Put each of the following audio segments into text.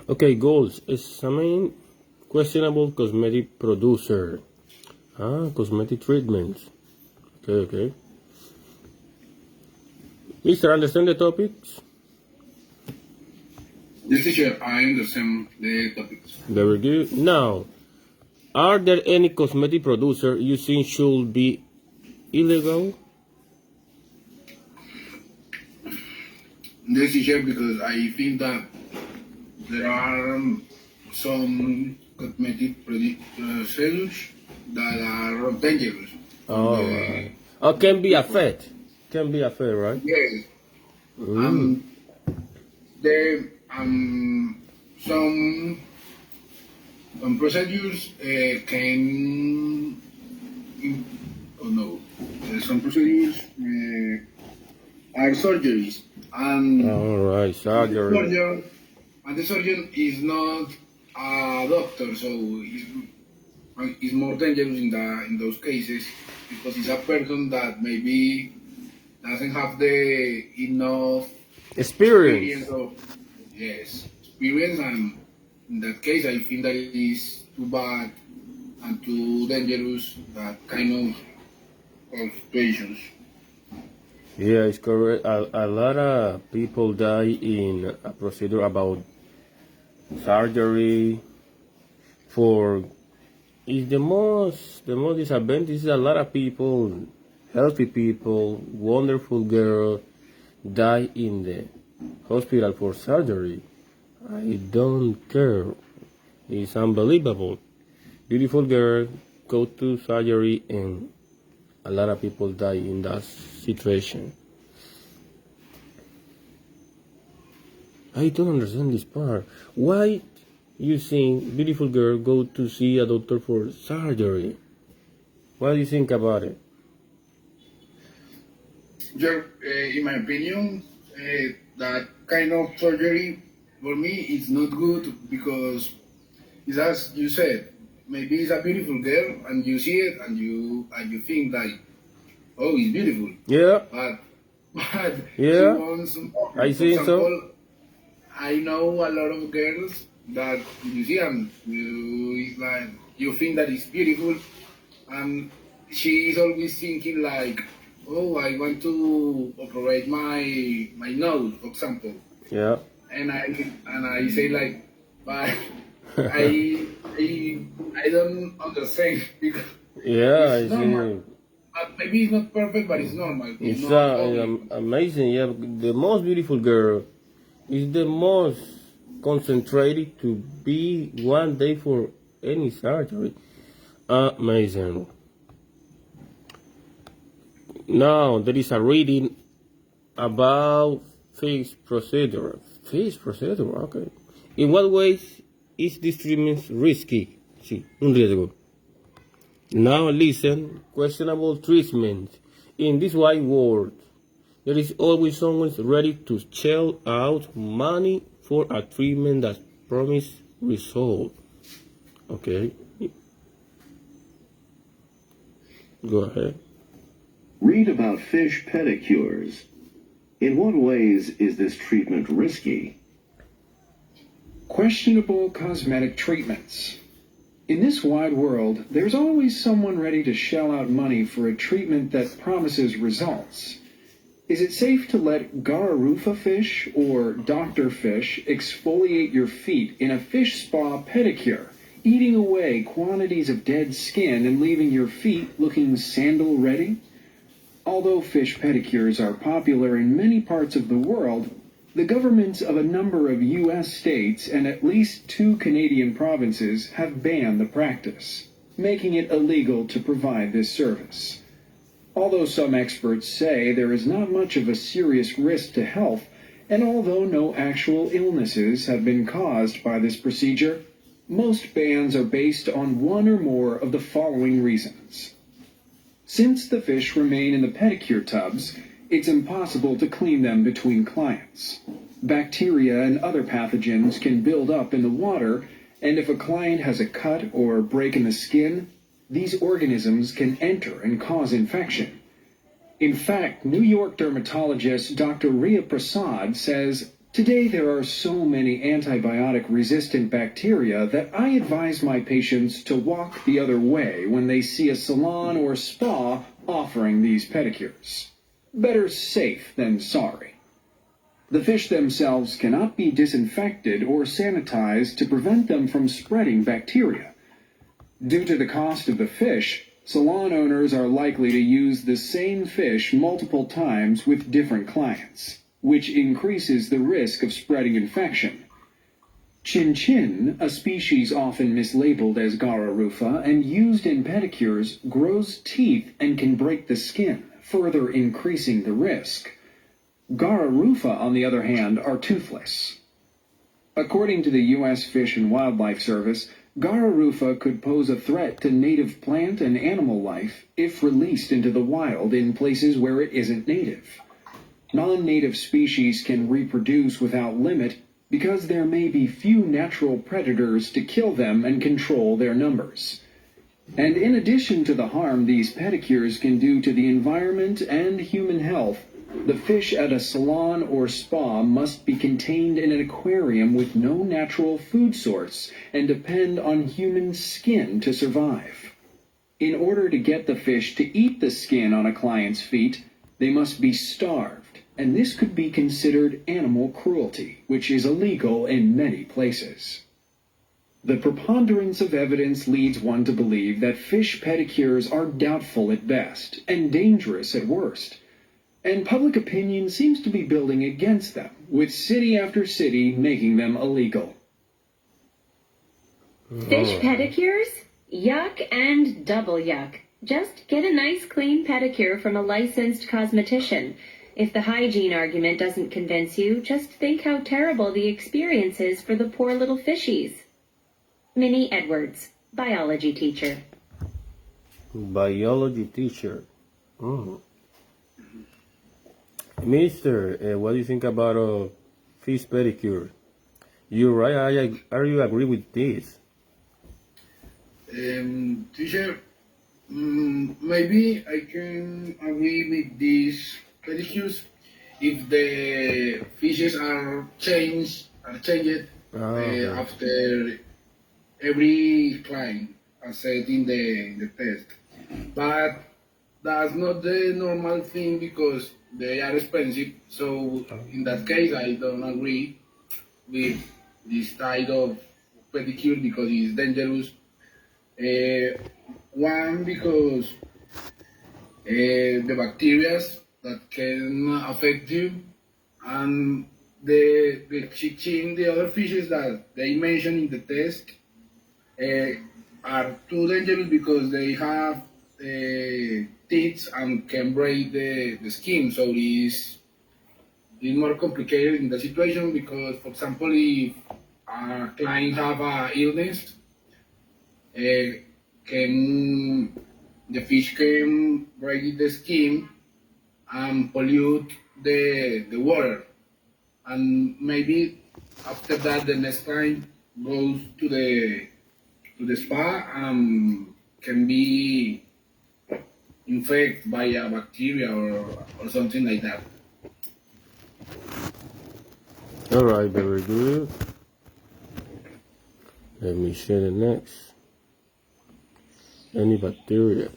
Okay, goals. Examine questionable cosmetic producer. Cosmetic treatments. Okay. Mister, understand the topics? Yes, teacher, I understand the topics. Very good. Now, are there any cosmetic producer you think should be illegal? Yes, teacher, because I think that there are some cosmetic producers that are dangerous. All right. Oh, can be a fat. Can be a fat, right? Yes. Mm. There some procedures can oh no, some procedures are surgeries, and All right, the surgery. surgeon and the surgeon is not a doctor, so it's more dangerous in those cases because it's a person that maybe doesn't have the enough Experience. experience of experience, and in that case I think that it is too bad and too dangerous, that kind of patients. Yeah, it's correct. A lot of people die in a procedure about surgery for is the most disadvantage is a lot of people, healthy people, wonderful girl die in the hospital for surgery. I don't care. It's unbelievable. Beautiful girl go to surgery and a lot of people die in that situation. I don't understand this part. Why you think beautiful girl go to see a doctor for surgery? What do you think about it? In my opinion, that kind of surgery for me is not good because it's as you said. Maybe it's a beautiful girl and you see it and you think like, oh, it's beautiful, Yeah, but she yeah, wants more. I For think so. example, I know a lot of girls that you see and it's like you think that it's beautiful, and she is always thinking like, oh, I want to operate my nose, for example, Yeah. and I say like, but I I don't understand because Yeah, it's I normal. see. Maybe it's not perfect, but it's normal. It's not ugly. Amazing. Yeah, the most beautiful girl is the most concentrated to be one day for any surgery. Amazing. Now there is a reading about face procedure. Face procedure, okay. In what ways is this treatment risky? Sí, un riesgo. Now listen, questionable treatment. In this wide world, there is always someone ready to shell out money for a treatment that promises result. Okay, go ahead. Read about fish pedicures. In what ways is this treatment risky? Questionable cosmetic treatments. In this wide world, there's always someone ready to shell out money for a treatment that promises results. Is it safe to let Gararufa fish or Dr. Fish exfoliate your feet in a fish spa pedicure, eating away quantities of dead skin and leaving your feet looking sandal ready? Although fish pedicures are popular in many parts of the world, the governments of a number of U.S. states and at least 2 Canadian provinces have banned the practice, making it illegal to provide this service. Although some experts say there is not much of a serious risk to health, and although no actual illnesses have been caused by this procedure, most bans are based on one or more of the following reasons. Since the fish remain in the pedicure tubs, it's impossible to clean them between clients. Bacteria and other pathogens can build up in the water, and if a client has a cut or break in the skin, these organisms can enter and cause infection. In fact, New York dermatologist Dr. Ria Prasad says Today, there are so many antibiotic-resistant bacteria that I advise my patients to walk the other way when they see a salon or spa offering these pedicures. Better safe than sorry. The fish themselves cannot be disinfected or sanitized to prevent them from spreading bacteria. Due to the cost of the fish, salon owners are likely to use the same fish multiple times with different clients, which increases the risk of spreading infection. Chin-chin, a species often mislabeled as Gara rufa and used in pedicures, grows teeth and can break the skin, further increasing the risk. Gara rufa, on the other hand, are toothless. According to the U.S. Fish and Wildlife Service, Gara rufa could pose a threat to native plant and animal life if released into the wild in places where it isn't native. Non-native species can reproduce without limit because there may be few natural predators to kill them and control their numbers. And in addition to the harm these pedicures can do to the environment and human health, the fish at a salon or spa must be contained in an aquarium with no natural food source and depend on human skin to survive. In order to get the fish to eat the skin on a client's feet, they must be starved, and this could be considered animal cruelty, which is illegal in many places. The preponderance of evidence leads one to believe that fish pedicures are doubtful at best and dangerous at worst. And public opinion seems to be building against them, with city after city making them illegal. Fish pedicures? Yuck and double yuck. Just get a nice clean pedicure from a licensed cosmetician. If the hygiene argument doesn't convince you, just think how terrible the experience is for the poor little fishies. Minnie Edwards, biology teacher. Biology teacher. Mister, what do you think about a fish pedicure? You're right. Are you agree with this? Teacher, maybe I can agree with these pedicures if the fishes are changed after every client, as said in the test. But that's not the normal thing because they are expensive. So in that case, I don't agree with this type of pedicure because it's dangerous. One, because the bacteria that can affect you, and the chicken, the other fishes that they mentioned in the test are too dangerous because they have teeth and can break the skin. So it's more complicated in the situation because, for example, if a client have a illness, the fish can break the skin and pollute the water, and maybe after that the next time goes to the spa and can be infected by a bacteria or something like that. All right, very good. Let me share the next. Any bacteria?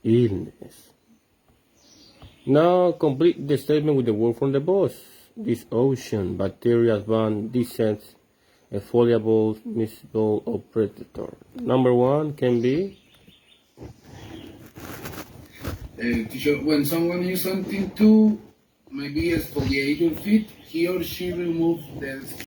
Illness. Now complete the statement with the word from the boss. This ocean, bacteria, van, descents, exfoliable, miscible, or predator. Number one can be Teacher, when someone uses something to maybe exfoliate your feet, he or she removes the